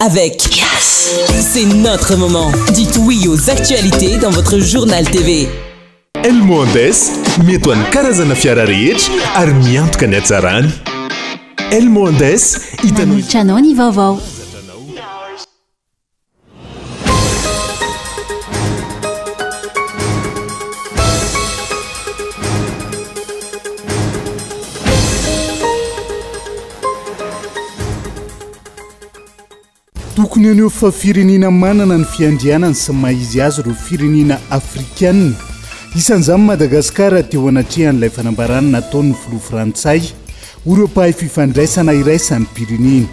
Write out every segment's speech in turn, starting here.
avec Yes. C'est notre moment. Dites oui aux actualités dans votre journal TV. Elmondes mety ho an'ny karazana fiara rehetra ary miantoka ny hatsarany. Elmondes hitanao ny vaovao. tokony aneo fa firenena manana ny fiandrianany sy maizy azy ireo firenena afrikanina. Isan'izany Madagasikara teo anatrehan'ilay fanambarana nataon'ny filoha frantsay Europahay fifandraisana iraisany pirenena.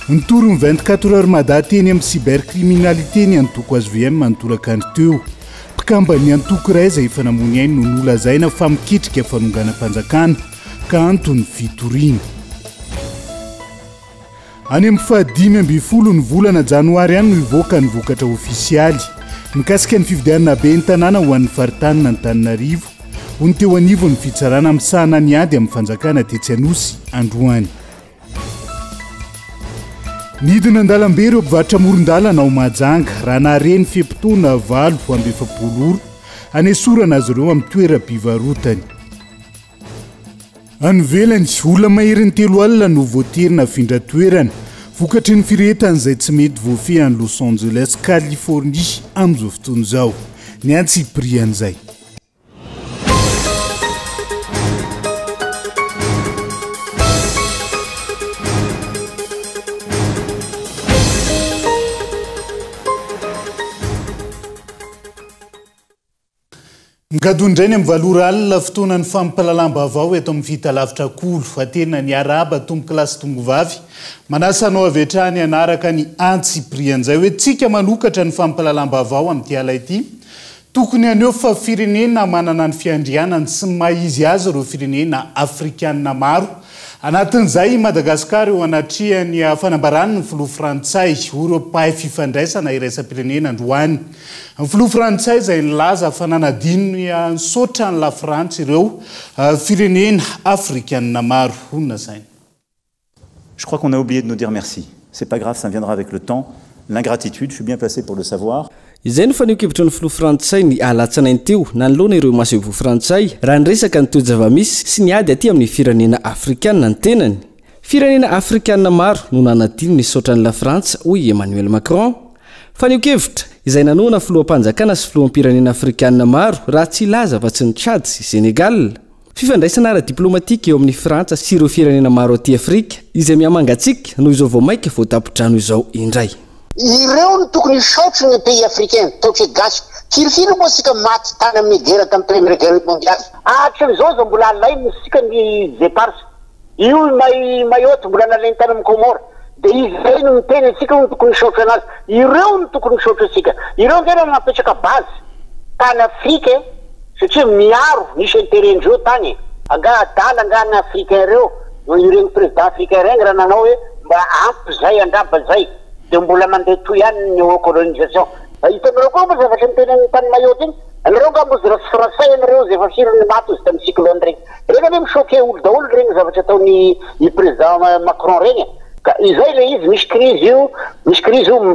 Nitoro ny 24 heures mada teny amin'ny cybercriminalité ny antoko SVM manotoraka ny teo. Mpikamba ny antoko iray izay efa namony ainy no nolazaina fa miketrika fanonganam-panjakana ka antony fitoriana. Any amin'ny fahadimy amby folo ny volana janoary any no ivoaka ny vokatra ofisialy mikasika ny fifidianana be ny tanàna ho an'ny faritany n'Antananarivo ho ny teo anivo ny fitsarana amin'ny sahana ny ady amin'ny fanjakana Tetsianosy androany. Nidina an-dalambe ireo mpivarotra amoron-dalana ao Mahajanga raha nahareny fepitona 7 ora anesorana azy ireo amin'ny toeram-pivarotany. Anivelany olona mahery 3 alina no voaterina findratoerana vokatry ny firetana izay tsy mety voafehan'ny Los Angeles, Californie amin'izao fotoana izao. Ny antsiprian'izay. Ngadondrainy amin'ny valora alina fotoana ny fampalalam-ba avao eto amin'ny vita lavitra kolo atena ny araba tomboky lasy tongovavy manasanao avy hatrany anaraka ny antsiprian'izay hoe tsika manokatra ny fampalalam-ba avao amin'ity ala ity tokony aneo fa firenena manana ny fiandrianany sy maizy azy ireo firenena afrikanina maro. Anatin'izay Madagasikara eo anatrehany fanambarany ny filoha frantsay Europahay fifandraisana iraisam-pirenena androany. Ny filoha frantsay izay nilaza fa nanadino nisaotra ny la Frantsa ireo firenena afrikanina maro. Honona saina. Je crois qu'on a oublié de nous dire merci. C'est pas grave, ça viendra avec le temps. L'ingratitude, je suis bien placé pour le savoir. Izay no fanio-kevitra ny filoha frantsay ny alatsanainy teo nanoloana ireo masevo frantsay raha niresaka ny toe-javamisy sy ny ady aty amin'ny firenena afrikanina ny tenany. Firenena afrikanina maro no nanadino nisaotra ny la Frantsa hoy Emmanuel Macron. Fanio-kevitra izay nanoana filoham-panjakana sy filoham-pirenena afrikanina maro raha tsy ilaza fa tsy ny Tchad sy Senegal. Fifandraisana ara-diplomatika eo amin'ny Frantsa sy ireo firenena maro aty Afrika izay miamangatsika noho izao vao maika voatapitrano izao indray. Ireo no tokony isaotry ny pays africain toky gasy kirifino moa sika maty tany amin'ny guerre tamin'ny première guerre mondiale hatran'izao zao mbola alainy sika ny Zepars io mayotte mbola nalainy tany amin'ny Comore de izay no miteny sika no tokony isaotry anazy. Ireo no tokony isaotry sika. Ireo tena napetraka base tany Afrika satria miaro nisy intérêt-ndreo tany anga adala anga ny africain reo no ireny président africain regny raha nanao hoe mba ampy zay andraba zay de mbola mandeha toy ihany ny colonisation. Hitanareo koa mba zavatra miteny ny tany Mayotte iny anareo nga mozy raha Fransay anareo zay efa firany maty izy tamin'ny cyclone regny regny ane michoqué olo daholo regny zavatra ataony président Macron regny. Ka izay le izy misy crise io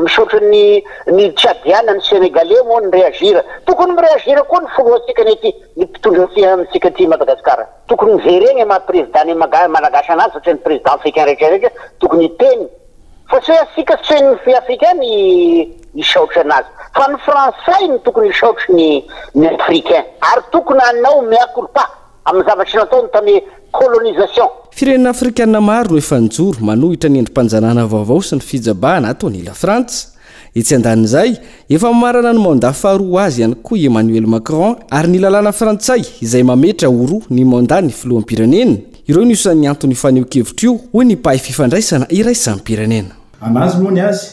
misaotra ny Tchadiana ny Sénégalais moa ny réagira. Tokony miréagira koa ny filohantsika nety ny mpitondra amintsika aty Madagasikara. Tokony miveregny ma président ny malagasy anazy satria ny président africain rehetrarehetra tokony teny fa tsy asika tsy ny africain ny isaotry anazy fa ny frantsay ny tokony isaotry ny africain ary tokony anao miakolpa amin'ny zavatra nataony tamin'ny colonisation. Firenena afrikanina maro no efa nijoro manohitra ny endrim-panjanana vaovao sy ny fijabahana ataony la Frantsa. Etsy andanin'izay efa mamarana ny mandat faharoa azy ihany koa Emmanuel Macron ary ny lalàna frantsay izay mametra oro ny mandat ny filoham-pirenena. Ireo no isan'ny antony fanio-kevitra io hoy ny mpahay fifandraisana iraisam-pirenena. Anazy moa ny azy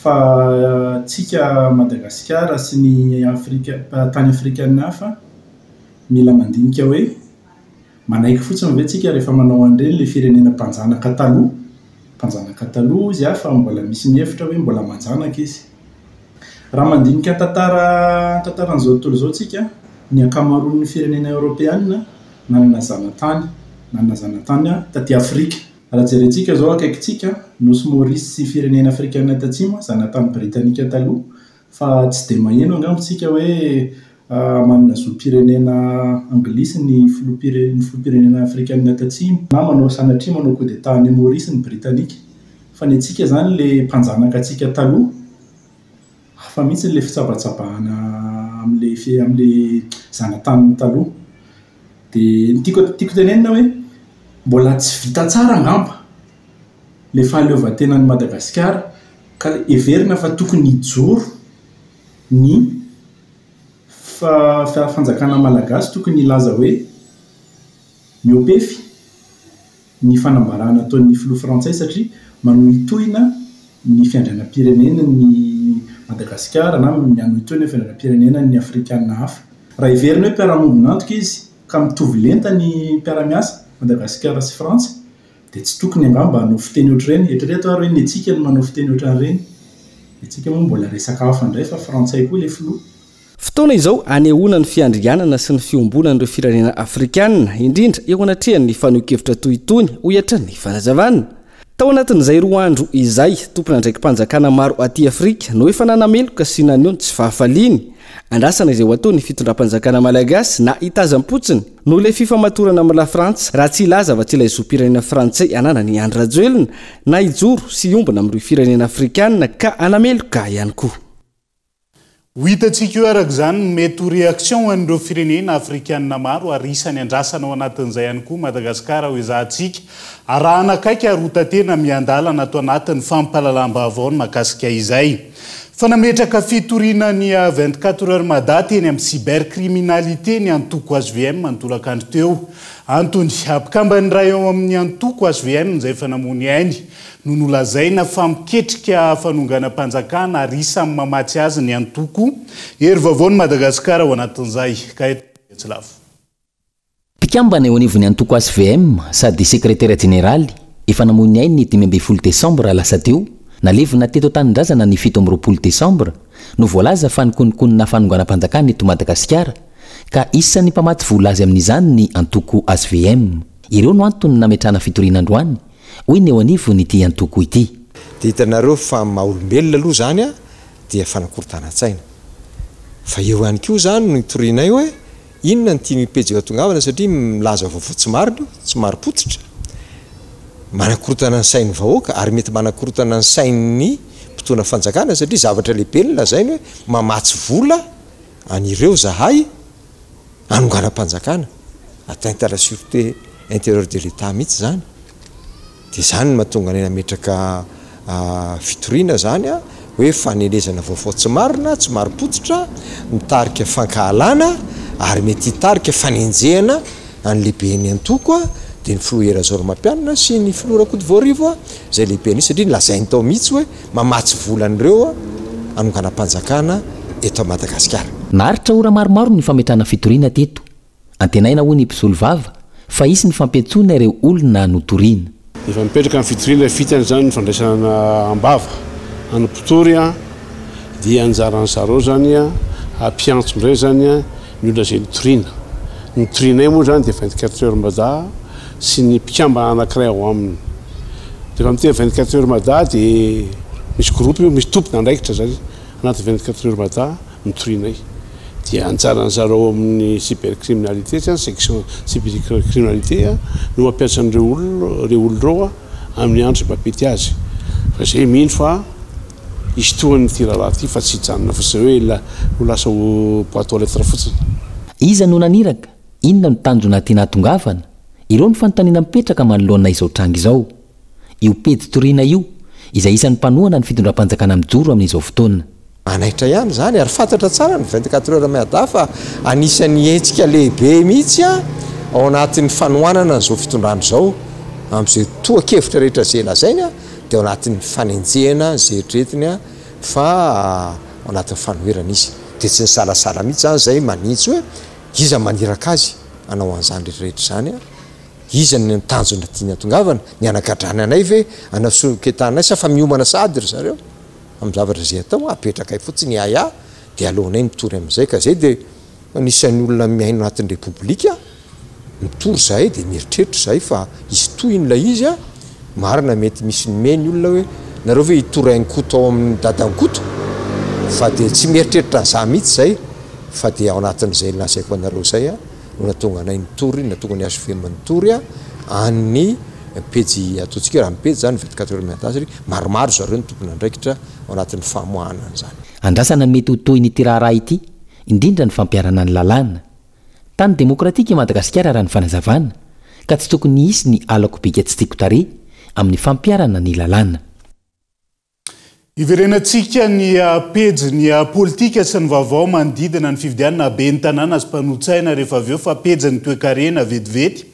fa tsika Madagasikara sy ny tany afrikanina hafa mila mandinika hoe manaiky fotsiny ve tsika rehefa manao an'ireny le firenena mpanjanaka taloha izy fa mbola misy mihevitra hoe mbola manjanaka izy. Raha mandinika tantaran'izao tontolo izao tsika ny ankamaroan'ny firenena Europeanina nanana zanatany taty Afrika raha jerentsika zao akaikitsika nosy Maurice sy firenena afrikanina tatsimo zanatany britanika taloha fa tsy de maheno angambontsika hoe manana zoam-pirenena anglisy ny filoham-pirenena afrikanina tatsimo na manao sanatria manao coup d'état ny Maurice ny britanika fa ny atsika zany le mpanjanaka atsika taloha fa mihitsy le fitsabatsabahana am'le zanatany taloha de tiako tenenina hoe mbola tsy vita tsara angamba le fahaleovantenan'ny Madagasikara ka everina fa tokony hijoro ny fanjakana malagasy tokony ilaza hoe miopefy ny fanambarana ataon'ny filoha frantsay satria manohitohina ny fiandrianam-pirenena ny Madagasikara na manohitohina ny fiandrianam-pirenena ny afrikanina hafa raha everina hoe mpiara-monina antoka izy ka mitovy lenta ny mpiara-miasa Madagasikara sy Frantsa dia tsy tokony angamba hanao fiteny ohatr'ireny eritrereto ary hoe ny antsika no manao fiteny ohatr'ireny antsika moa mbola resaka hafa indray fa frantsay koa le filoha. Fotoana izao anehoana ny fiandrianana sy ny fiombonan'ireo firenena afrikanina indrindra eo anatrehan'ny fanohikevitra toy itony ho iatra ny fanazavana. Tao anatin'izay 2 andro izay tompona ndraiky mpanjakana maro aty Afrika no efa nanameloka sy naneho tsy fahafaliany andrasana izay ho ataony fitondram-panjakana malagasy na itazam-potsiny no le fifamatorana amin'ny la Frantsa raha tsy ilaza fa tsy ilay zoam-pirenena frantsay ananany Andry Rajoelina na ijoro sy iombana amin'ireo firenena afrikanina ka anameloka ihany koa. Ho hitantsika io araka izany mety ho réaction an'ireo firenena afrikanina maro ary isany andrasana ao anatin'izay ihany koa Madagasikara ho izahantsika arahana akaiky ary ho tantena miandalana ato anatin'ny fampahalalam-baovao ny mahakasika izay. Fa nametraka fitoriana ny 24 heures madaty eny amin'ny cybercriminalité ny antoko HVM manontolakandro teo. Antony ampikambany raha eo amin'ny antoko HVM izay fanamony ainy no nolazaina fa miketrika fanonganam-panjakana ary isany mamatsy azy ny antoko. Hery vaovao ny Madagasikara ao anatin'izay ka etsy lafo. Mpikambana eo anivon'ny antoko HVM sady sekretera jeneraly efa namony ainy ny 12 Desambra lasa teo nalevina teto tanindrazana ny 17 Desambra no voalaza fa nikonikonina fanonganam-panjakana eto Madagasikara ka isan'ny mpamaty vola azy amin'izany ny antoko HVM. Ireo no antony nametrana fitoriana androany hoy ny eo anivony ity antoko ity. Dia hitanareo fa maha-olombelona aloha zany a dia fanakorotana-tsaina. Fa eo ihany koa zany no hitorianay hoe inona ny tia mipejaka tongavana satria milaza vaovao tsy maro-potsitra. Manakorotana ny sainy vahoaka ary mety manakorotana ny sainy mpitona fanjakana satria zavatra lehibe ny lazainy hoe mamatsy vola an'ireo zahay anonganam-panjakana atteinte à la sûreté intérieure de l'État mihitsy zany. Dia zany mahatonga ny nametraka fitoriana zany a hoe fanelezana vaovao tsy marina tsy maro-potsitra mitarika fankahalana ary mety hitarika fanenjehana any lehiben'ny antoko a dia ny filoha Erazoro Mampianina sy ny filoha Rakotovarivo izay lehibe ny satria lazainy tao mihitsy hoe mamatsy volan'ireo anonganam-panjakana eto Madagasikara. Naritra ora maromaro ny fametrana fitoriana teto. Antenaina hoy ny mpisolo vava fa isy ny fampiantsoana ireo olona notoriana. Efa mipetraka ny fitoriana fitany zany ny fandraisana ambava an'Pretory dia anjaran'ny zareo zany ampiantso indray zany ny olona izay nitoriana. Nitorianay moa zany dia 24 heures mada sy ny mpikamba anankiray ao aminy. Rehefa miteny 24 heures mada dia misy groupe misy tompona andraikitra zany anaty 24 heures mada nitorianay. Dia anjaran'ny zareo amin'ny cybercriminalité section cybercriminalité no mampiasa an'ireo olon'ireo amin'ny andro izay mampety azy. Fa izay mino fa isy tohan'ny ty raharaha ty fa tsy hijanona fa izay hoe ho lasa ho boîte aux lettres fotsiny. Iza no naniraka? Inona no tanjona tiana hatongavana? Ireo ny fanontaniana mipetraka manoloana izao tranga izao. Io pety toriana io izay isan'ny mpanohana ny fitondram-panjakana mijoro amin'izao fotoana. Anaitra ihany zany ary fantatra tsara ny 24 heures mada fa anisan'ny hetsika lehibe mihitsy ao anatin'ny fanohanana izao fitondrano izao amin'izay toa-kevitra rehetra izay lazainy dia ao anatin'ny fanenjehana izay eritreretiny fa ao anatin'ny fanoherana izy. Dia tsy ny salasala mihitsy zany izay manitsy hoe iza maniraka azy anao an'izany rehetrarehetra zany iza ny tanjona tiany hatongavana ny anagadrany anay ve anasonketanay sa fa miomana sady ry zareo amin'ny zavatra izay atao apetraka ay fotsiny aya dia alohanay mitory amin'izay ka zay dia anisan'ny olona miaino anatin'ny repoblika mitory zahay dia mieritreritra zahay fa izy toy in'ilay izy marina mety misy nomeny olona hoe nareo ve hitorainkoto ao amin'ny dadankoto fa dia tsy mieritreritra za mihitsy zay fa dia ao anatin'izay lazaiko anareo zay a no natonga anay nitory natonga ny azo fema nitory a any pejy ataontsika raha mipejy zany 24 heures matasy maromaro zareo ny tompona andraikitra ao anatin'ny famoahana an'izany andrasana mety ho toy ny tiraharaha ity indrindra ny fampiarana ny lalàna tany demokratika i Madagasikara raha ny fanazavana ka tsy tokony hisy ny alako bika tsy tiako tare amin'ny fampiarana ny lalàna. Iverenantsika ny pejy ny politika sy ny vaovao manodidina ny fifidianana be ny tanàna sy mpanotsaina rehefa avy eo fa pejy ny toe-karena vetivety.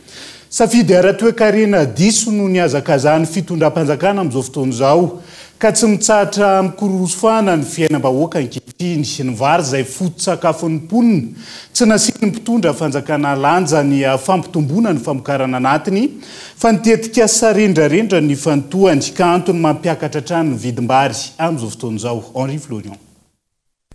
Safidy ara-toe-karena diso no ny azakazahany fitondram-panjakana amin'izao fotoana izao ka tsy mitsahatra mikorosofana ny fiainam-bahoaka ankehitriny ny vary izay foto-tsakafon'ny mponina tsy nasiany mpitondra fanjakana lanja ny fampitomboana ny famokarana anatiny fa nitetika sarendrarendra ny fantohany ka antony mampiakatra trano ny vidim-bary amin'izao fotoana izao. Henri Florian.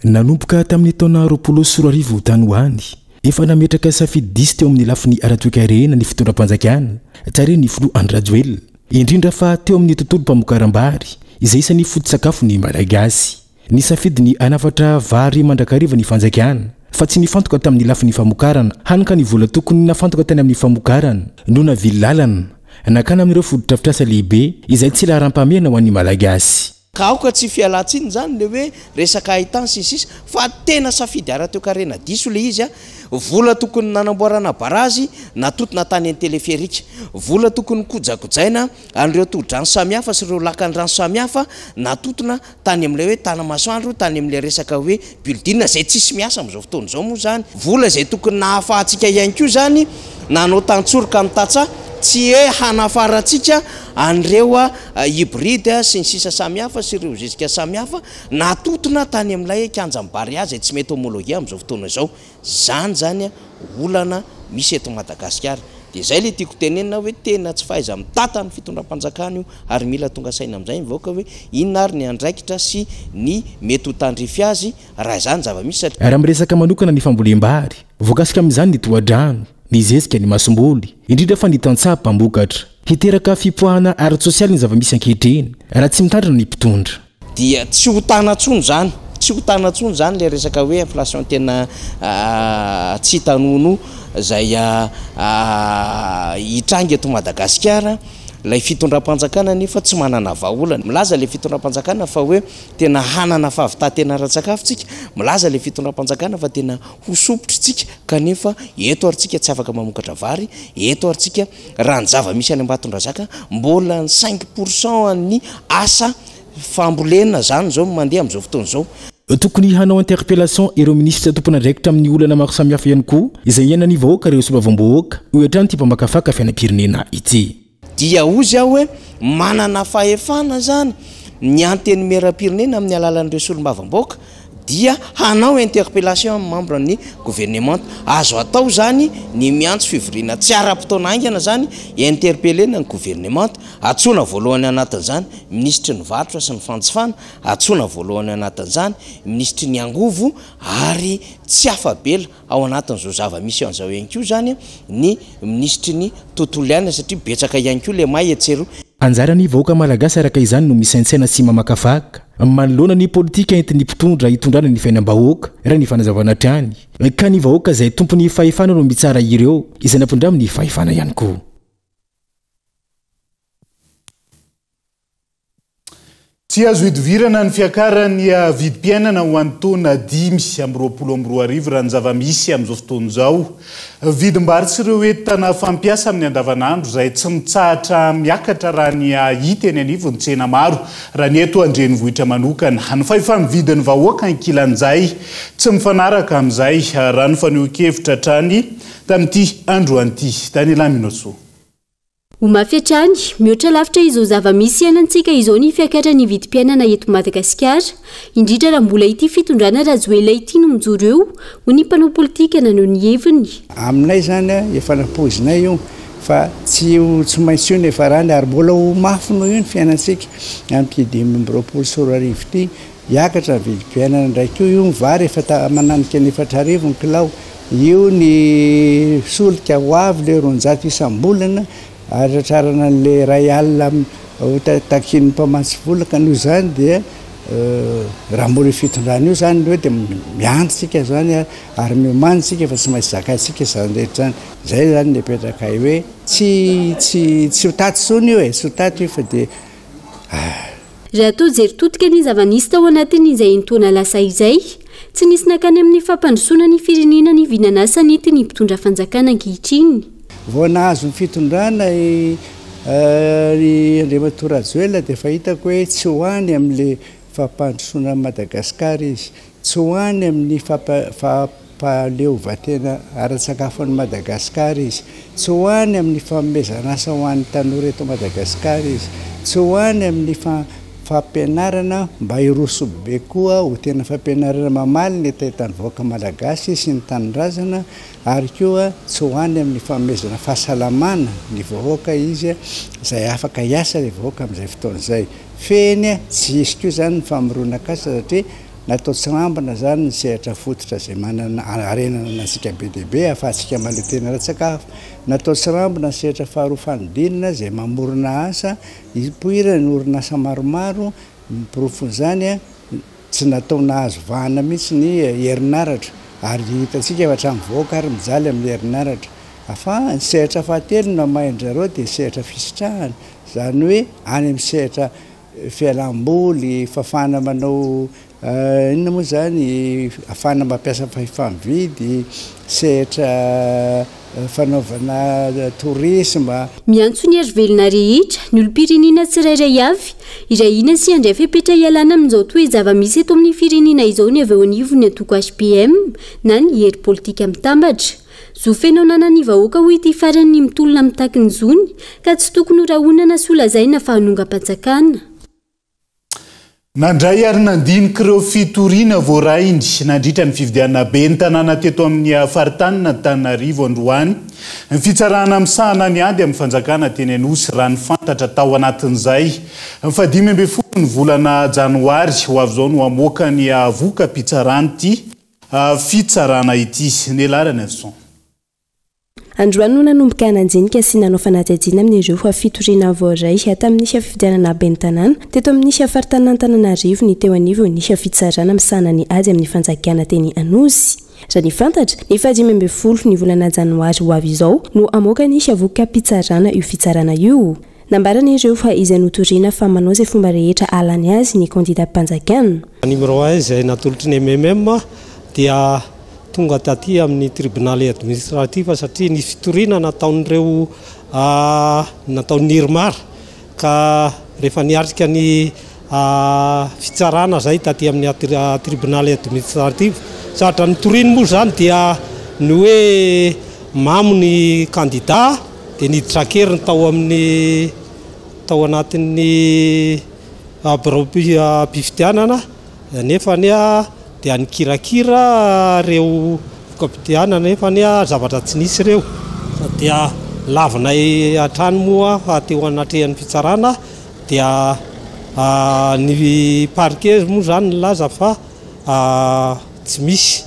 Nanomboka tamin'ny taona 2024 tany hoany efa nametraka safidy disy teo amin'ny lafiny ara-toe-karena ny fitondram-panjakana tsare ny filoha Andry Rajoelina indrindra fa teo amin'ny tontolo mpamokaram-bary izay isan'ny foto-tsakafo ny malagasy ny safidy ny anafatra vary mandrakariva ny fanjakana fa tsy nifantoka tamin'ny lafiny famokarana hanaka ny vola tokony nafantoka tany amin'ny famokarana no navily lalana nakana amin'ireo fodotra-pitrasa lehibe izay tsy laharam-pamehana ho an'ny malagasy. Kaoka tsy fialatsiny zany le hoe resaka ahitany sisisy fa tena safidy ara-toe-karena diso le izy a vola tokony nanamboarana barazy natotona tany teleferika vola tokony kojakojaina an'ireo todrano samihafa sy ireo lakan-drano samihafa natotona tany amin'ilay hoe tanamasoandro tany amin'ilay resaka hoe building zay tsisy miasa amin'izao fotoana izao moa zany vola zay tokony nahafahantsika ihany koa zany nanao tantsoroka amin'ny tatsa tsy hoe hanafaratsika an'ireo hybride sy ny sisa samihafa sy ireo zezika samihafa natotona tany amin'ilay kanjam-bariazy zay tsy mety homologia amin'izao fotoana izao zany olana misy eto Madagasikara dia zay le tiako tenenina hoe tena tsy fahaiza mitata ny fitondram-panjakana io ary mila tonga saina amin'izay mivoaka hoe inona ary ny andraikitra sy ny mety ho tandrify azy raha zany zava-misy satria raha miresaka manokana ny fambolem-bary voakasika amin'izany ny tohadrano ny zezika ny masomboly indrindra fa ny tantsaha mpambokatra hiteraka fipoahana ara-tsosialy ny zava-misy ankehitriny raha tsy mitandrina ny mpitondra dia tsy ho tanatsony zany tsy ho tanatsony zany le resaka hoe inflation tena tsy tanono zay hitrangy eto Madagasikara lay fitondram-panjakana nefa tsy manana vahaolana milaza le fitondram-panjakana fa hoe tena hanana fahavitatena ara-tsakafo tsika milaza le fitondram-panjakana fa tena hosopotra tsika kanefa eto ary tsika tsy afaka mamokatra vary eto ary tsika raha ny zava-misy any Ambatondrazaka mbola ny 5% ny asa fambolena zany zao mandeha amin'izao fotoana izao. Tokony hanao interpellation ireo ministre tompona andraikitra amin'ny olana maro samihafa ihany koa izay ihainany vahoaka ireo sombavambohoaka ohatrany ty mpamakafaka fiainam-pirenena ity dia ozy aho hoe manana fahefana zany ny anteny meram-pirenena amin'ny alalan'ireo solombavamboaka dia hanao interpellation amin'ny membre ny gouvernement azo atao zany ny miantso fivoriana tsy ara-potoana aingana zany interpellena ny gouvernement atsona voalohany anatin'izany ministry ny varotra sy ny fanjifana atsona voalohany anatin'izany ministry ny angovo ary tsy afabela ao anatin'izao zava-misy an'izao ihany koa zany ny ministry ny tontolo iainana satria betsaka ihany koa le may etsero anjarany vahoaka malagasy araka izany no misaintsaina sy mamakafaka manoloana ny politika entin'ny mpitondra hitondrana ny fiainam-bahoaka raha ny fanazavana trany ka ny vahoaka izay tompony fahefana no mitsara ireo izay nampindra amin'ny fahefana ihany koa. Tsy azo hidovirana ny fiakarany vidim-piainana ho an'ny taona 2024 raha ny zava-misy amin'izao fotoana izao. Vidim-bary sy ireo entana fampiasa amin'ny andavanandro izay tsy mitsahatra miakatra raha ny hita eny anivony tsena maro raha ny eto andrenivohitra manokana. Ny fahefa-mividin'ny vahoaka ankilan'izay tsy mifanaraka amin'izay raha ny faneho-kevitra trany tamin'ity andro an'ity tany Laminoso. Omafiatrany mihoatra lavitra izao zava-misy iainantsika izao ny fiakatra ny vidim-piainana eto Madagasikara indrindra raha mbola ity fitondrana Rajoelina ity no mijoro eo ho ny mpanao politika nanao ny heviny. Aminay zany efa napozinay io fa tsy maintsy io nefa rany ary mbola ho mafy noho io ny fiainantsika amin'ny 2024 ity hiakatra ny vidim-piainana ndraiky io vary efa mananika ny 4 ny kilao io ny solika ho avy le 200 isam-bolana aratrarana n'le ray alina takiny mpamatsy volaka noho zany dia raha mbola fitondrana io zany hoe dia miantsika zany ary miomanytsika fa tsy maintsy zakatsika zany rehetra zany zay zany nepetraka hoe tsy hotaty sony io tsy hotaty io fa dia raha toa jery totika ny zava-nisy tao anatin'izay nitona lasa izay tsy nisy nakany amin'ny fampandrosoana ny firenena ny vinanasa nety ny mpitondra fanjakana ankehitriny vao nahazo ny fitondrana ny Andriamatorajoelina dia fahitako hoe tsy hoany amin'le fampandrosoana Madagasikara izy tsy hoany amin'ny fampaleovatena ara-tsakafo an'i Madagasikara izy tsy hoany amin'ny fanomezanasa ho an'ny tanora eto Madagasikara izy tsy hoany amin'ny fampianarana mba hiroso be koa ho tena fampianarana mamaly ny etatany vahoaka malagasy sy ny tanindrazana ary koa tsy hoany amin'ny fanomezana fahasalamana ny vahoaka izy izay afaka hiasa ny vahoaka amin'izay fotoan'izay feny tsy isy koa zany ny famoronakasa satria natao tsirambina zany ny sehatra fototra zay manana arenana nasika be deabe ahafahantsika maletena ra-tsakafo natao tsirambina ny sehatra faharoa fanodinana zay mamorona asa ipoira ny orinasa maromaro miporofony zany tsy natao nahazo vahana mihitsy ny herinaratra ary hitatsika efa hatramin'ny vahoaka ary mijaly amin'ny herinaratra afa ny sehatra fahatelo na mahindrareo dia sehatra fisitrahana zany hoe any amin'ny sehatra fialamboly fafana manao inona moa zany afana mampiasa fahifamividy sehatra fanaovana tourisme miantso ny arivelona rehetra ny olom-pirenena tsirairay avy iray ina sy andray fepetra ialana amin'izao toa zava-misy eto amin'ny firenena izao ny avy eo anivony atoko HPM na ny hery politika mitambatra zofenao nanany vahoaka ho ity farany mitolona mitaky ny zony ka tsy tokony rahonana sy olazaina fahanonga-panjakana nandray ary nandiniky ireo fitoriana voaraindry nandritra ny fividiana be ny tanàna teto amin'ny faritanina Antananarivo androany ny fitsarana amsahana ny ady amin'ny fanjakana teny Anosy raha ny fantatra tao anatin'izay ny 15 ny volana janoary ho avy zao no amoaka ny voka mpitsarana ity fitsarana ity ny lalana son androany no nanomboka hananjinika sy nanao fanadihadiana amin'ireo fa fitoriana voaray ato amin'ny nisy fividianana be ny tanàna teto amin'ny nisy faritanina Antananarivo ny teo anivo nisy fitsarana misahana ny ady amin'ny fanjakana teny Anosy raha ny fantatra ny 15 ny volana janoary ho avy izao no amoaka nisy voka mpitsarana io fitsarana io nambarana ireo fa izay notoriana fa manao izay fomba rehetra alany azy ny kandida mpanjakana numéro 1 izay natolotry ny MMM dia tonga taty amin'ny tribunal administratif satria ny fitoriana nataon'ireo nataon'ny Irmar ka rehefa niarika ny fitsarana zay taty amin'ny tribunal administratif satra nitoriany moa zany dia ny hoe mamo ny candidat dia nitrakeriny tao anatin'ny bureau mpifidianana nefa dia nikirakira reo fokam-pitianana nefa zavatra tsy nisy reo dia lavinay atrano moa fa teo anatrehan'ny fitsarana dia ny parquet moa zany nilaza fa tsy misy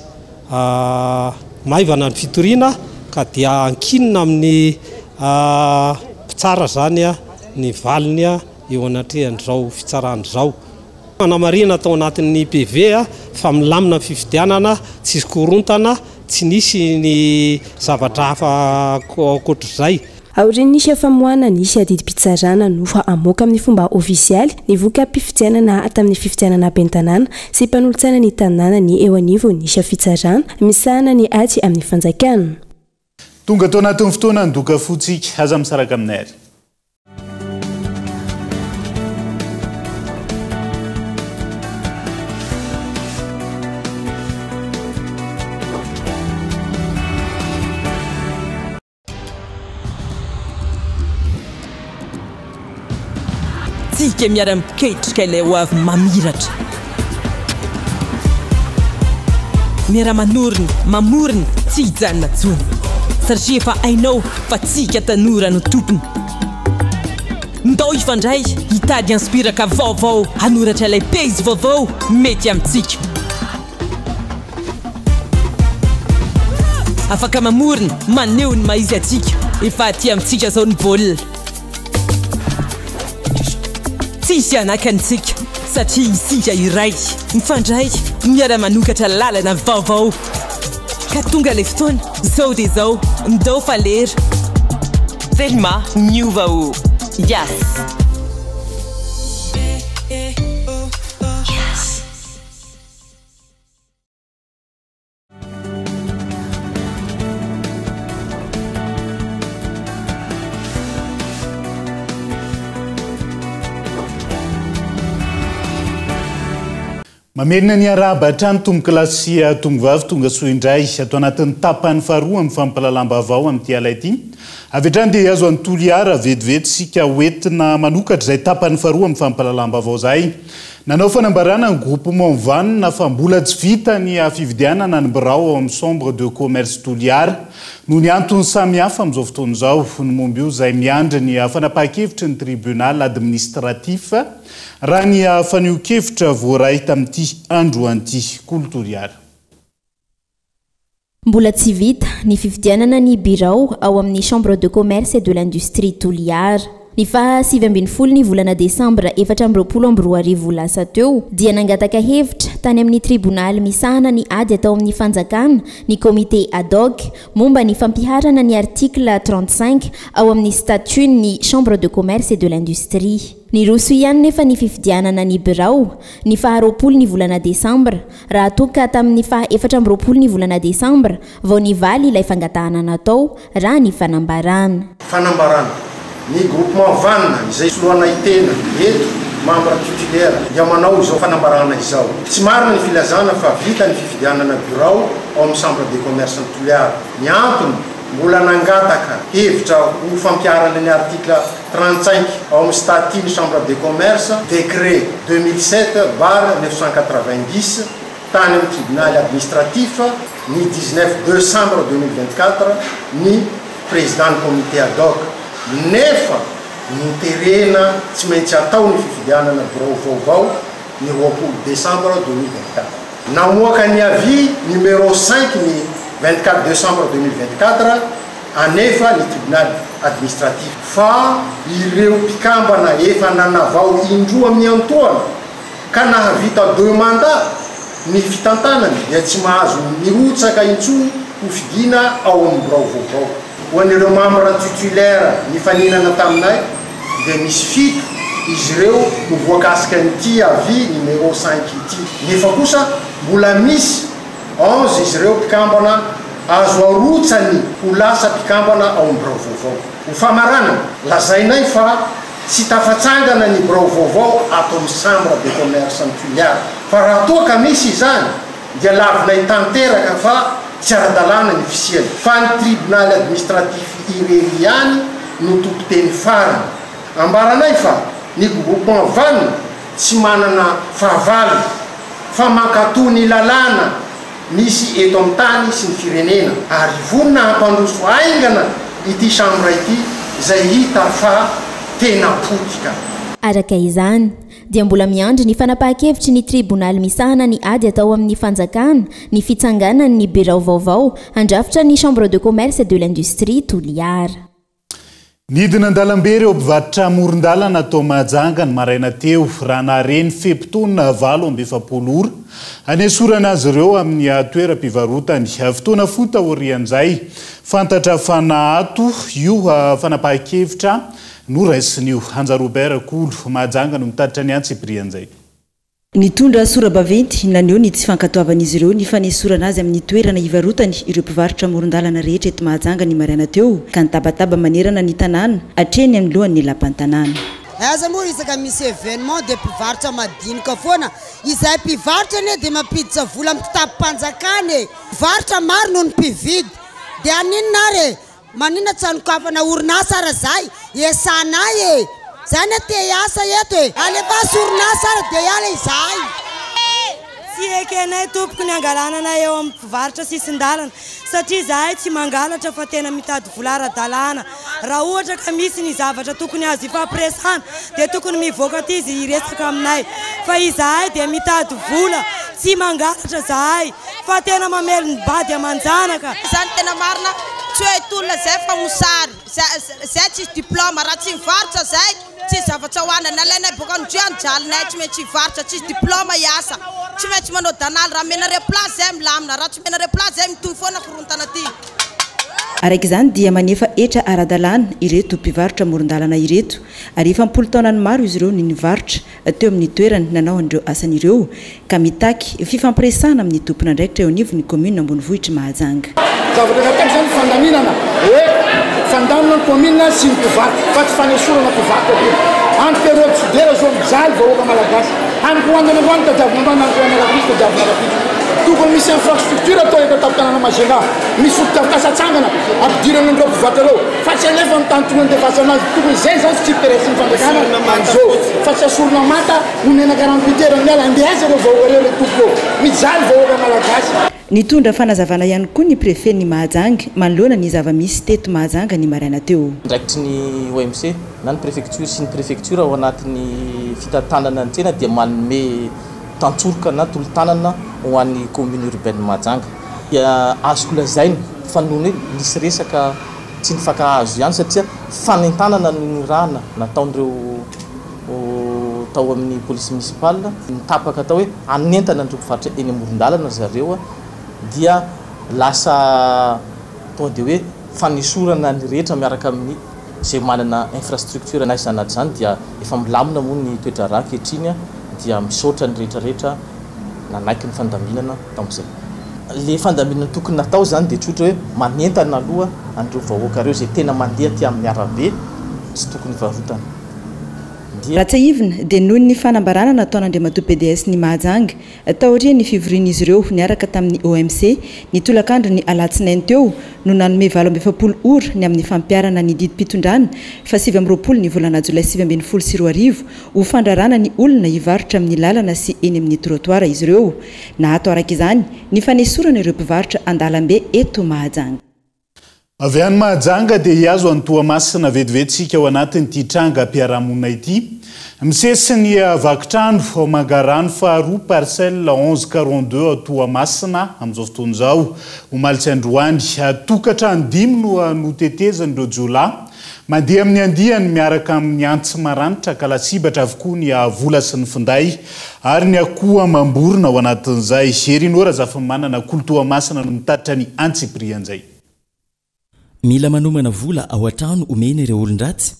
maivana ny fitoriana ka dia ankinina amin'ny mpitsara zany ny valiny eo anatrehan'izao fitsarana zao namarina tao anatin'ny PV fa milamina ny fifidianana tsisy korontana tsy nisy ny zavatra hafa akoatr'izay aoriny nisy famoahana nisy adidim-pitsarana no fa amoaka amin'ny fomba ofisialy ny voka mpifidianana tamin'ny fifidianana be ny tanàna sy mpanolotsana ny tanàna ny eo anivo nisy fitsarana misahana ny ady amin'ny fanjakana tonga tao anatin'ny fotoana ndoka fotsika aza misaraka aminay ary tsika miara-miketrika ilay ho avy mamiratra miara-manoriny mamoriny tsy hijanona tsony satria efa hainao fa tsika tanora no tompony ndao ifandray hitady inspiraka vaovao hanoratra ilay pejy vaovao mety amintsika afaka mamoriny maneho ny maizy atsika efa aty amintsika zao ny baolina tsisy anakantsika satria isika iray mifandray miara-manokatra lalana vaovao ka tonga le fotoana zao dia zao ndao falera Thelma miova o Yes. Mamerina ny araba hatrany tombokilasy tombovavy tonga soa indray atao anatin'ny tapany faharoa amin'ny fampalalam-baovao amin'ity ala ity. Avy hatrany dia azo antolo iara vetivety sika hoentina manokatra izay tapany faharoa amin'ny fampalalam-baovao izay. Nanao fanambarana ny groupement vanina fa mbola tsy vita ny fividianana ny birao ao amin'ny chambre de commerce Toliara noho ny antony samihafa amin'izao fotoana izao ny momba io izay miandry ny fanapahan-kevitry ny tribunal administratif raha ny fanio-kevitra voaray tamin'ity androan'ity Toliara. Mbola tsy vita ny fividianana ny birao ao amin'ny chambre de commerce et de l'industrie Toliara. Ny faha 7 ny volana Desambra 2022 lasa teo dia nangataka hevitra tany amin'ny tribunal misahana ny ady atao amin'ny fanjakana ny comité ad hoc momba ny fampiharana ny article 35 ao amin'ny statut ny chambre de commerce et de l'industrie. Ny roso ihany nefa ny fifidianana ny birao ny faha 20 ny volana Desambra raha toka tamin'ny faha 14 ny volana Desambra vao nivaly ilay fangatahana natao raha ny fanambarana. Ny groupement vanina izay soloana itena eto membre titulaire dia manao izao fanambarana izao. Tsy marina ny filazana fa vita ny fifidianana birao ao amin'ny chambre de commerce ny Toliara. Ny antony mbola nangataka hevitra ho fampiarana ny article 35 ao amin'ny statut ny chambre de commerce décret 2007/990 tany amin'ny tribunal administratif ny 19 décembre 2024 ny président du comité ad hoc. Nefa niterena tsy maintsy atao ny fifidianana birao vaovao ny 20 décembre 2024. Namoaka ny avis numéro 5 ny 24 décembre 2024 anefa ny tribunal administratif fa ireo mpikambana efa nanavao indroa miantoana ka nahavita 2 mandat ny fitantanany dia tsy mahazo mirotsaka intsony ho fidina ao amin'ny birao vaovao. Ho an'ireo membre titulaire ny faninana taminay dia misy fito izy ireo no voakasika nyity avis numéro 5 ity. Nefa kosa mbola misy 11 izy ireo mpikambana azo arotsany ho lasa mpikambana ao amin'ny birao vaovao. Ho famarana lazainay fa tsy tafatsangana ny birao vaovao ato amin'ny chambre de commerce ny Toliara. Fa raha toa ka misy izany dia lavinay tanteraka fa tsy ara-dalàna ny fisiany fa ny tribunal administratif irery ihany no tompoteny farany. Ambaranay fa ny groupement vanina tsy manana fahavalo fa mankatoa ny lalàna misy eto amin'ny tany sy ny firenena ary vonina hampandroso aingana ity chambre ity izay hita fa tena potika. Araka izany dia mbola miandry ny fanapahan-kevitry ny tribunal misahana ny ady atao amin'ny fanjakana ny fitsanganany ny birao vaovao andrafitra ny chambre de commerce et de l'industrie Toliara. Nidina an-dalambe ireo mpivarotra amoron-dalana atao Mahajanga ny maraina teo raha nahareny fepitona 7 ora anesorana azy ireo amin'ny toeram-pivarotany. Fotoana fota orian'izay fantatra fanahato io fanapahan-kevitra no raisin'io. Anja Robert Kolo Mahajanga no mitatitra ny antsiprian'izay. Nitondra sora-baventy naneo ny tsy fankatoavan'izy ireo ny fanesorana azy amin'ny toerana hivarotany ireo mpivarotra amoron-dalana rehetra eto Mahajanga ny maraina teo ka nitabataba manerana ny tanàna hatreny amin'ny lohan'ny lapan-tanàna. Aza moa isaka misy événement de mpivarotra madinika foana izay mpivarotra ane dia mampiditra vola amin'ny kitapo-panjakana mpivarotra maro noho ny mpividy dia aninona ary manina tsy hanokafana orinasa ara zay esanay zany te asa eto alefasy orinasa ara dia iala izay. Tsy ekenay tompoko ny angalanana eo amin'ny mpivarotra sisin-dalana satria zahay tsy mangalatra fa tena mitady vola ara-dalàna. Raha ohatra ka misy ny zavatra tokony azo ifampiresana dia tokony mivoaka aty izy hiresaka aminay fa izahay dia mitady vola tsy mangalatra zahay fa tena mamely ny bady amanjanaka. Izany tena marina tsy hoe tolona zay fa mosary zay tsisy diplôma raha tsy mivarotra zay tsy zavatra hoana nalaina boka andrianjalonay tsy maintsy hivarotra tsisy diplôma hiasa tsy maintsy manao danaly raha menare place zay milamina raha tsy menare place zay mitohy foana korontana ty araiky izany dia manefa etra ara-dalàna ireto mpivarotra moron-dalana ireto ary efa mpolo taonany maro izy ireo ny nivarotra teo amin'ny toerany nanao an'ireo asan'ireo ka mitaky fifampiresana amin'ny tompona andraikitra eo anivo ny commune ambony vohitra Mahajanga zavatra natao zany fandaminana hoe fandamina ny commune sy ny mpivarotra fa tsy fanesorana mpivarotra be any période fidera zao mijaly vahoaka malagasy any koandana voany tadiavina ambany any koandana rapisy tadiavina rapisy tokony misy infrastructure atao eto tapitanana Majunga misy fototafiasatsangana ampidirana andreo mpivarotra reo fa tsy alefa amin'ny tany tokony defasa anazy tokony zay zany tsy peresi ny fandrakana an'izao fa tsy asorona mata no menaka rampitera miala andehaza reo vahoaka reo le tompo mijaly vahoaka malagasy nitondra fanazavana ihany koa ny préfet ny Mahajanga manoloana ny zava-misy teto Mahajanga ny maraina teo ndraikitry ny OMC na ny préfecture sy ny préfecture ao anatin'ny fitantanana antsena dia manome tantsoroka na tolo-tanana ho an'ny commune urbaine Mahajanga dia azoko lazainy fanoana hoe nisy resaka tsy nifakahazo ihany satria fanentanana ny rahana nataon'ireo tao amin'ny police municipale nitapaka atao hoe anentana andreo mpivarotra eny amoron-dalana zareo dia lasa tonga dia hoe fanesorana ny rehetra miaraka amin'ny zay manana infrastructure na izanaty zany dia efa milamina moa ny toetra raha ankehitriny dia misaotra ny rehetrarehetra nanaiky ny fandaminana tamin'izay le fandaminana tokony natao zany dia tsotra hoe manentana aloha andreo vahoaka reo zay tena mandeha ty amin'ny arabe tsy tokony varotana raha tsy aivina dia noho ny fanambarana nataon'Andriamatoa PDS ny Mahajanga taoria ny fivorian'izy ireo niaraka tamin'ny OMC ny tolakandro ny alatsinainy teo no nanome 27 ora ny amin'ny fampiarana ny didim-pitondrana fa 20 ny volana jolay 2024 ho fandrarana ny olona hivarotra amin'ny lalana sy eny amin'ny trottoir izy ireo na ato araka izany ny fanesorana ireo mpivarotra andalambe eto Mahajanga avy any Mahajanga dia hiazo any Toamasina vetivetsika ao anatin'ity tranga mpiarahamonina ity misesiny vakitrano ao Mangarano faharoa parcelle 1142 ao Toamasina amin'izao fotoana izao omalitsy androany tokantrano 5 no notetezan'ireo jiolahy mandeha amin'ny andiany miaraka amin'ny antsy maranitra ka lasibatra avokoa ny vola sy ny finday ary ny akoho mamborona ao anatin'izay Erinora Zafamanana kolo Toamasina no mitatitra ny antsiprian'izay mila manomana vola ao an-trano omena ireo olon-dratsy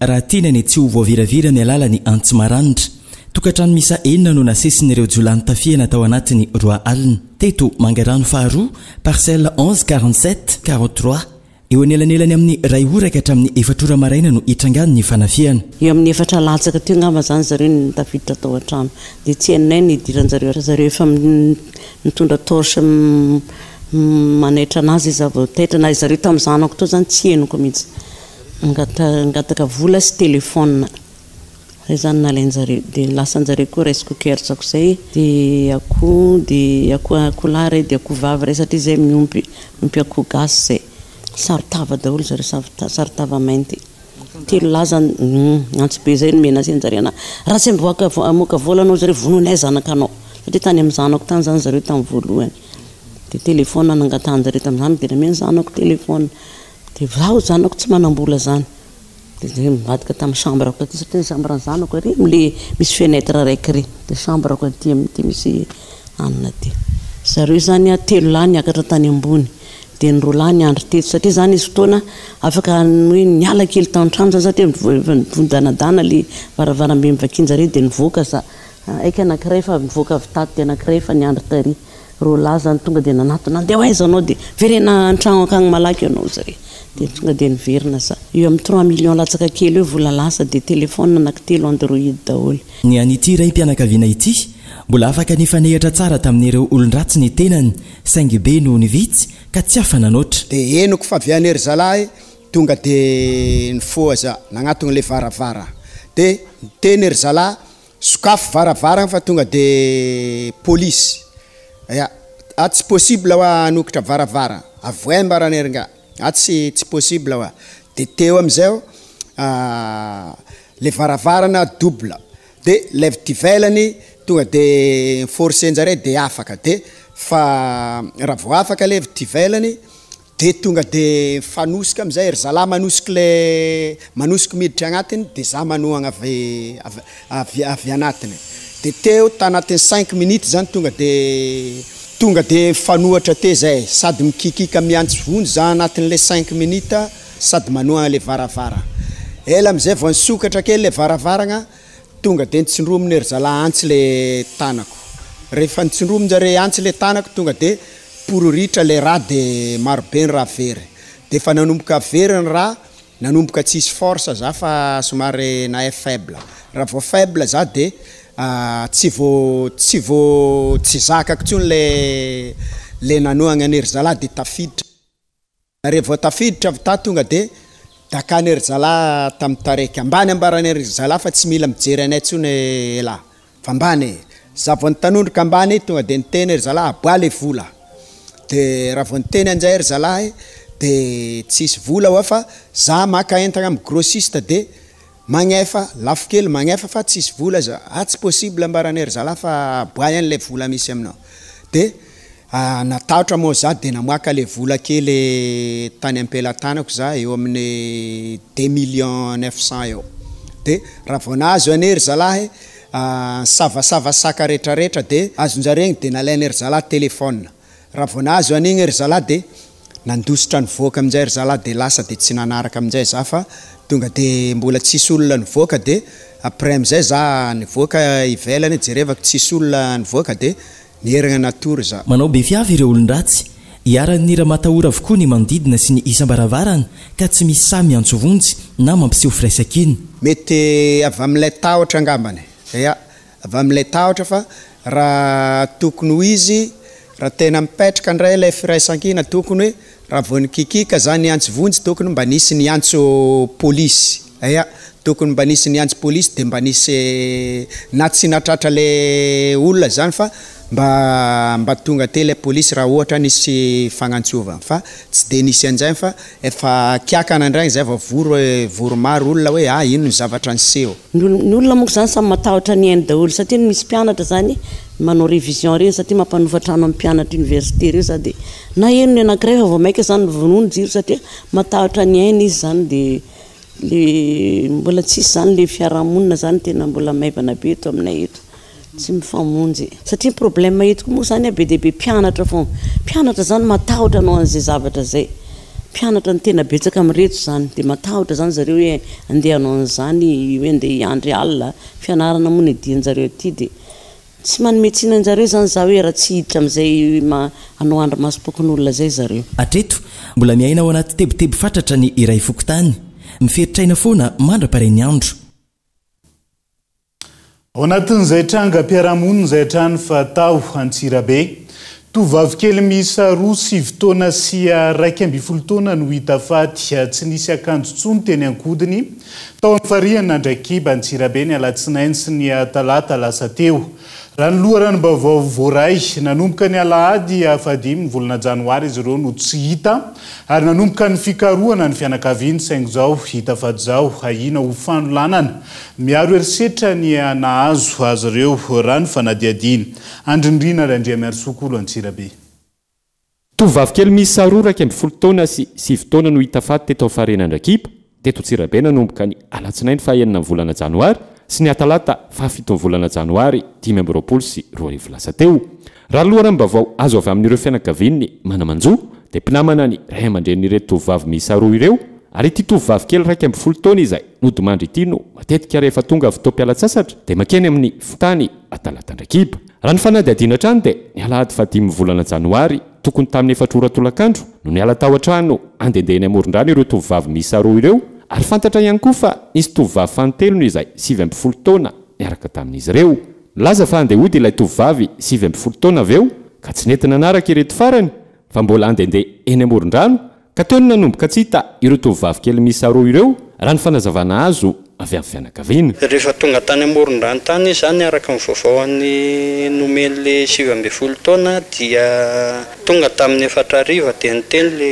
raha tena ny tsy ho voaviravira ny alala ny antsy maranitra tokantrano misa 4 no nasesin'ireo jiolany tafiana tao anatiny Roi Alina teto Mangarano faharoa parcelle 1147 43 eo anelanelany amin'ny ray oraka hatramin'ny 4 ora maraina no hitrangany ny fanafiana eo amin'ny 4 latsaka teo ngamba zany zareo ny tafiditra tao an-trano dia tsy hainay ny idiran'zareo zareo efa mitondra torche manaitra anazy izy avy taitra na zareo tamin'ny zanako tao zany tsy henoko mihitsy ngataka vola sy telefona zay zany nalain'zareo dia lasan'zareo koa rice cooker tsako zay dia akoho lahy ray dia akoho vavy ray satria zay miompy akoho gasy zay saritava daholo zareo saritava mainty telo lahy zany antso be zay nomena asen'zareo ana raha tsy moka vola anao zareo vononay zanakanao satria tany amin'ny zanako tany zany zareo tamin'ny voalohany dia telefona nangatan'zareo tamin'izany dia nameny zanako telefona dia zaho zanako tsy manambola zany dia zay mivadika tamin'ny chambreko aty satria chambre ny zanako ary mile misy fenêtre raiky ry dia chambreko aty amin'ity misy anina aty zareo zany telo lahy niakatra tany ambony dia ny roa lahy niandry teto satria zany izy fotoana afaka hoe niala kely tan-trano zany satria vondanadana le varavarambe mivakian'zareo dia nivoaka za aika anankiray fa nivoaka avy tato dia anankiray fa niandry tary roa lahy zany tonga dia nanatona andeha hoaiza anao dia verena an-trano akagny malaky anao zare dia tonga dia niverina za eo amin'ny 3 millions latsaka kely eo vola lasa dia telefona anankitelo android daholo ny an'ity ray mpianakaviana ity mbola afaka nifanehatra tsara tamin'ireo olon-dratsy ny tenany saingy be no nivitsy ka tsy afananoatra dia enoko fa avy any ry zalahy tonga dia nifoaza nagnatony le varavara dia teny ry zalahy sokafo varavara fa tonga dia polisy tsy possible wa anokitra varavara avoay mbaranerynga tsy possible wa dia teo amin'izay le varavarana double dia levy tivelany tonga dia forcenjare dia afaka dia fa raha vao afaka levy tivelany de tonga de fanosika am'izay ry zalahy manosika miditra agnatiny de za manohagna avy anatiny de teo tanatin'ny 5 minutes zany tonga de fanohatra te zay sady mikikika miantso vonjy za anatin'le 5 minutes sady manohagna le varavara ela am'izay vao nisokatra kely le varavaragna tonga de nitsindrominy ry zalahy antsy le tanako rehefa nitsindromin-jare antsy le tanako tonga de pororitra le raha de marobe ny raha very de fa nanomboka very ny raha nanomboka tsisy force za fa somary na faible raha vao faible za de tsy zakako tsony le nanohagna any ry zalahy de tafiditra rehefa vao tafiditra avy ta tonga de dakany ry zalahy tamin'ny taraiky ambany ambarany ry zalahy fa tsy mila mijery anay tsony lahy fa ambany za vao nitanondrika ambany tonga de niteny ry zalahy aboa le vola de raha vao niteny anjay ry zalahy de tsisy vola hoa fa za maka entagna amin'ny grossiste de magnefa lafo kely magnefa fa tsisy vola za tsy possible ambarany ry zalahy fa aboa ihany le vola misy aminao de natahotra moa za de namoaka le vola kely tany ampelatanako za eo amin'ny 2,900,000 eo de raha vao nahazo ane ry zalahy savasava saka rehetrarehetra de azonjaregny de nalainy ry zalahy telefôna raha vao nahazo an'igny ry zalahy de nandositra nivoaka amin'izay ry zalahy de lasa de tsy nanaraka amin'izay za fa tonga de mbola tsisy olona nivoaka de après amin'izay za nivoaka ivelany jerevako tsisy olona nivoaka de nierigna natory za manao be fiavy ireo olon-dratsy iarany raha matahora avokoa ny manodidina sy ny isam-baravarana ka tsy misy samy antsovonjy na mampiseho firaisakiny mety avy amin'ilay tahotra angambany ia avy amin'ilay tahotra fa raha tokony ho izy raha tena mipetraka ndray ilay firaisankina tokony hoe raha vao nikikika zany antso vonjy tokony mba nisy ny antso polisy ia tokony mba nisy ny antso polisy de mba nisy na tsy natratra le olona zany fa mba tonga te le polisy raha ohatra nisy fagnantsova fa tsy de nisy anjay fa efa kiakana ndraigny zay vao voro maro olona hoe ino ny zavatra niseho ny olona monko zany samy matahotra ny hainy daholo satria misy mpianatra zany manao révision reny satria mampanofatrano amin'ny mpianatra université reo sady na eno ny anankiray fa vao maika zany vonono jiro satria matahotra ny hainy izy zany de le mbola tsisy zany le fiarahamonina zany tena mbola maivana be eto aminay eto tsy mifamonjy satria problème etiko moa zany be deabe mpianatra fo mpianatra zany matahotra anao an'izay zavatra zay mpianatra ny tena betsaka amireto zany de matahotra zany zareo hoe andeha anao an'izany hoe andeha iandry alina fianarana moa ny dianjareo aty de tsy manometsina anjareo zany za hoe raha tsy hiditra am'izay anao andro masom-pokon'olona zay zareo atreto mbola miaina ao anaty tebotebo fatratra ny iray fokotany miferitraina foana mandra-paray ny andro ao anatin'izay tranga-piarahamonina izay trano fatao Antsirabe tovavy kely miisa 2 taona sy 12 taona no hita faty tsy nisy akanjo tsony teny ankodiny tao amin'ny fariana Andrakiba Antsirabe ny alatsinainy sy ny talata lasa teo raha ny loharanom-baovao voaray nanomboka ny alahady 7 ny volana janoary izy ireo no tsy hita ary nanomboka ny fikarohana ny fianakaviany saingy zao hita faty zao ahina ho fanolanana miaro erisetra ny nahazo azy ireo rano fanadiadiana andrindrina Randriamiarosokolo Antsirabe tovavy kely miisa 2 taona sy 7 taona no hita faty teto amin'ny fariana Andrakiba teto Antsirabe nanomboka ny alatsinainy 9 ny volana janoary sy ny atalata 7 volana janoary 2020 sy 2020 teo raha loharanom-baovao azo avy amin'ireo fianakaviany manamanjo de mpinamana ny ray aman-dren'ireto tovavy miisa 2 ireo ary ity tovavy kely 12 taona izay nodimandry ity no matetika rehefa tonga avy tao-pialatsasatra de makeny amin'ny fotany atalata Andrakiba raha ny fanadiadiana trano de ny alahady 5 volana janoary tokony tamin'ny 4 ora tolakandro no ny ala tao an-trano andendehany amoron-drano ireo tovavy miisa 2 ireo ary fantatra ihany koa fa nisy tovavy fantelony izay 20 taona niaraka tamin'izy ireo laza fa andeha hody ilay tovavy 20 taona aveo ka tsy nentina anaraka ireto farany fa mbola andendeha eny amoron-drano ka teo ny nanomboka tsy hita ireo tovavy kely miisa 2 ireo raha ny fanazavana azo avy amin'ny fianakaviana rehefa tonga tany amoron-drano tany izany araka amin'ny vaovaoan'ny nomely 20 taona dia tonga tamin'ny 4 ariva dia niteny le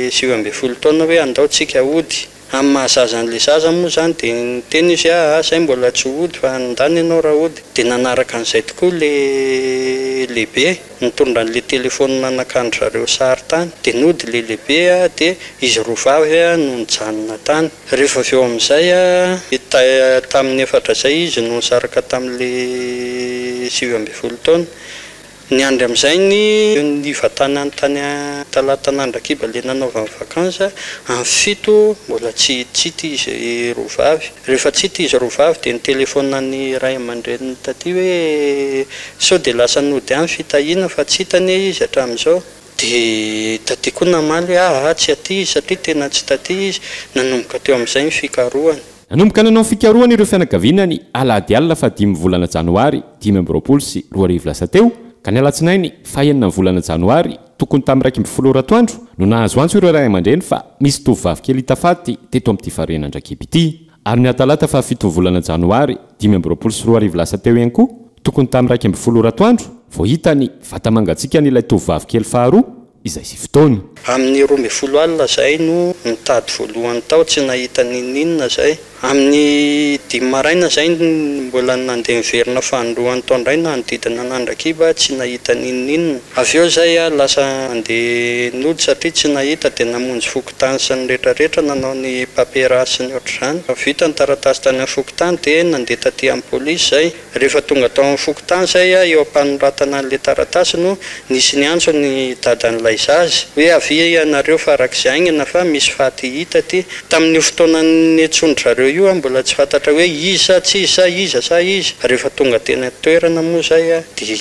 20 taona hoe andaotsika hody amin'ny mahazazan'le zaza moa zany dia niteny izy zay mbola tsy hody fa andany ianao raha hody dia nanaraka an'izay tokoa le lehibe nitondra an'le telefôna anakandro zareo sary tany dia nody le lehibe dia izy roa vavy no nijanona tany rehefa avy eo amin'izay tamin'ny efatra zay izy no nisaraka tamin'le 7 taona ny andry amin'izay ny vatany anytany talatan'andrakiba le nanaovany vakansa amin'ny 7 mbola tsy hita izy roa vavy rehefa tsy hita izy roa vavy dia ny telefônany ray aman-dreniny taty hoe sao dia lasa nody any fitahiana fa tsy hitany izy hatramin'izao dia taty koa namaly hoe tsy aty izy satria tena tsy taty izy nanomboka teo amin'izay ny fikarohany nanomboka nanao fikarohany ireo fianakavianany alahady alina fa 5 volana janoary 2024 sy 2023 teo ka ny alatsinainy fahenina ny volana janoary tokony tamin'ny 2 atoandro no nahazo antso ireo ray aman-dreny fa misy tovovavy kely hitafaty teto amin'ity farenandrakiby ity ary ny atalata fa 7 volana janoary 2024 sy 2023 teo ihany koa tokony tamin'ny 2 atoandro vao hitany vatamangatsika n'ilay tovovavy kely faharoa izay sy fotoany amin'ny 12 alina zay no nitady voalohany tao tsy nahita ninina zay amin'ny 5 maraina zay mbola nandeha miverina fandroany taondray nanodidina n'Andrakiba tsy nahita ninina avy eo zay lasa andeha nody satria tsy nahita dia namonjy fokotany sy ny rehetrarehetra nanao ny papierasy sy ny ohatr'izany vita ny taratasy tany amin'ny fokotany dia nandeha taty amin'ny polisy zay rehefa tonga tao amin'ny fokotany zay eo ampanoratana an'ilay taratasy no nisy ny antso ny dadan'ilay zazy hoe avy ianareo farak'izay aingana fa misy faty hita ty tamin'ny fotoanany etsondry zareo io mbola tsy fantatra hoe iza tsy iza iza sa izy rehefa tonga tena toerana moa zay dia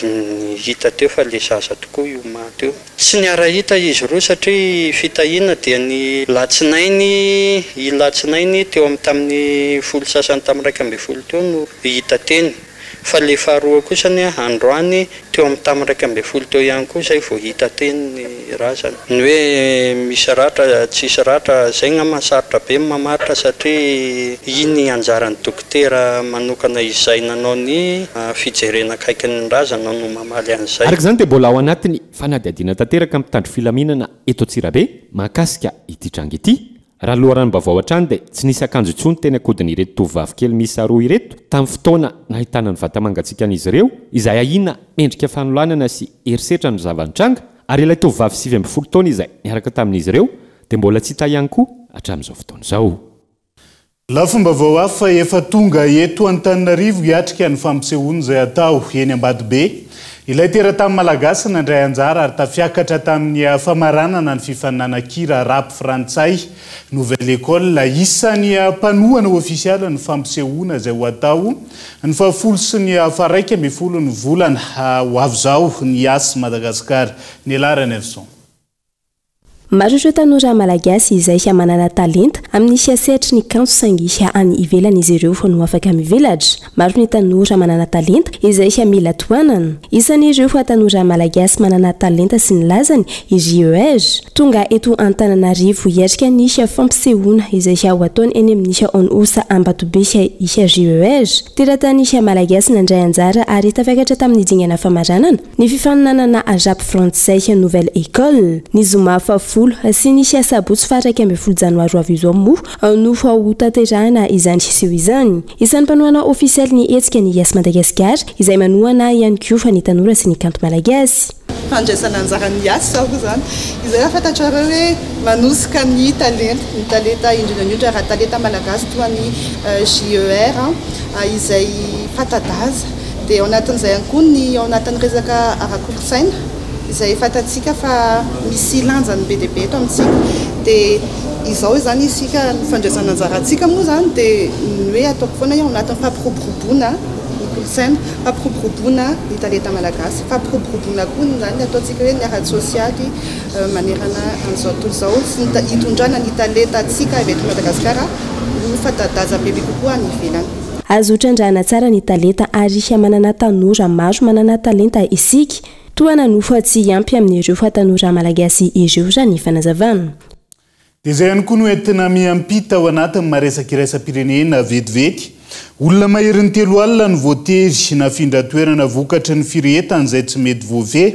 hita teo fa le zaza tokoa io maty io tsy niara-hita izy roa satria fitahiana dia ny latsinainy teo tamin'ny 10 tamin'ny 12 teo no hita teny fa le faharoa kosany androany teo amin'ny tamin'ny 12 teo ihany koa zay vao hita teny ny razana ny hoe misy ratra tsisy ratra zay ngamasarotra be mamaritra satria iny anjaran'ny dokotera manokana izay nanao ny fijerena akaiky ny razana no mamaly an'izay araka izany dia mbola ao anatiny fanadihadiana tanteraka amin'ny tandro filaminana eto Antsirabe mahakasika ity trango ity raha loharano bavao hatrany dia tsy nisy akanjo intsony teny akodin'ireto tovovavy kely miisa roa ireto tamin'ny fotoana nahitana ny vatamangatsika an'izy ireo izay ahina mendrika fanolanana sy herisetra ny zavanitranga ary ilay tovovavy 20 taona izay niaraka tamin'izy ireo dia mbola tsy hita ihany koa hatramin'izao fotoana izao lafomba vao hafa efa tonga eto Antananarivo hiatrika ny fampisehoana izay atao eny Ambatobe ilay tera-tany malagasy nandray anjara ary tafiakatra tamin'ny famaranana ny fifaninana-kira rap frantsay nouvelle école isan'ny mpanohana ofisialy ny fampisehoana izay ho atao ny 10 sy ny 11 ny volana ho avy izao ny asy Madagasikara ny alarany avison maro ireo tanora malagasy izay manana talenta amin'ny siasetry ny kanto saingy any ivelany izy ireo no afaka mivelatra maro ny tanora manana talenta izay mila toanana isan'ireo tanora malagasy manana talenta sy ny lazany i JER tonga eto Antananarivo hiatrika ny fampisehoana izay ho ataony eny amin'ny osa Ambatobe i JER teratany malagasy nandray anjara ary tafiakatra tamin'ny dingana famaranana ny fifaninanana rap frantsay nouvelle école ny zoma sy ny sabotsy fa 12 janoary avy izao moa no ho tanterahina izany siseho izany isan'ny mpanohana ofisialy ny hetsika ny asy Madagasikara izay manohana ihany koa fa ny tanora sy ny kanto malagasy fandraisana anjara ny asy zao zany izay fantatrareo hoe manosika ny talenta indrindra raha talenta malagasy toa ny JER izay fatadaza dia ao anatin'izay ihany koa ny ao anatin'ny resaka ara-kolotsaina izay fatatsika fa misy lanjany be dia be eto amintsika dia izao zany isika ny fandraisana anjarantsika moa zany dia ny hoe ataoko foana ao anatin'ny fampiroboroboana ny kolotsaina fampiroboroboana ny talenta malagasy fampiroboroboana koa zany ataontsika hoe ny ara-tsy sosialy manerana an'izao tontolo izao sy hitondrana ny talenta atsika avy eto Madagasikara no fatadaza bebe kokoa ny ivelany azo trandrahana tsara ny talenta ary manana tanora maro manana talenta isika toana no fa tsy ampy amin'ireo tanora malagasy ireo zany fanazavana dia izay ihany koa no entina miampita ao anatin'ny maresaka iraisam-pirenena vetivety olona maherin'ny 3 alina ny voatery nafindra toerana vokatry ny firetana izay tsy mety voave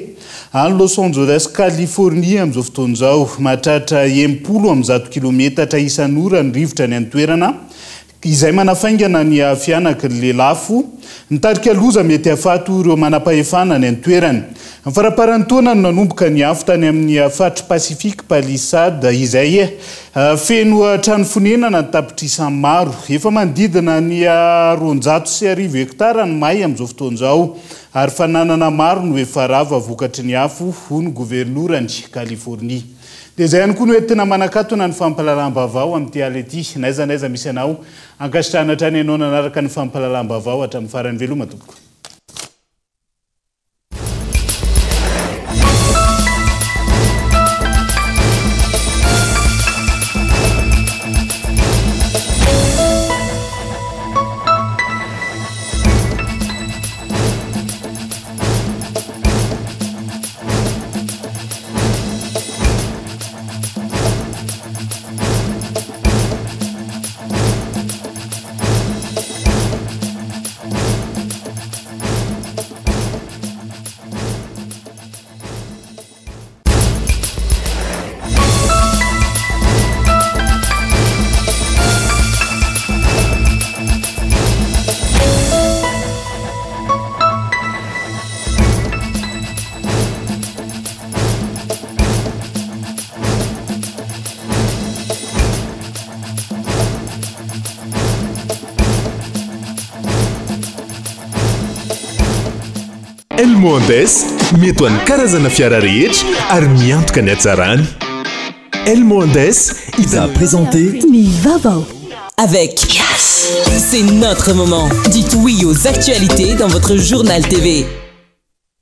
any Los Angeles California amin'izao fotoana izao mahatratra 70 kilometatra isan'ora ny rivotra ny antoerana izay manafaingana ny fianaka le lafo nitarika loza mety afato ireo manapahefana ny antoerany ny faraparantaona no nanomboka ny afo tany amin'ny fatra pasifika palisade izay feno trano fonenana ny tapitrisany maro efa manodidina ny 210 hektara ny may amin'izao fotoan'izao ary fananana maro no efa rava vokatry ny afo hono governorany California. Dia izay ihany koa no entina manakatona ny fampahalalam-baovao amin'ity aly ity naiza misy anao ankasitrahana hatrany ianao nanaraka ny fampahalalam-baovao hatramin'ny farany veloma tompoko. Elmondes mety ho an'ny karazana fiara rehetra ary miantoka ny hatsarany. Elmondes il a présenté Mivavao avec Yes. C'est notre moment. Dites oui aux actualités dans votre journal TV.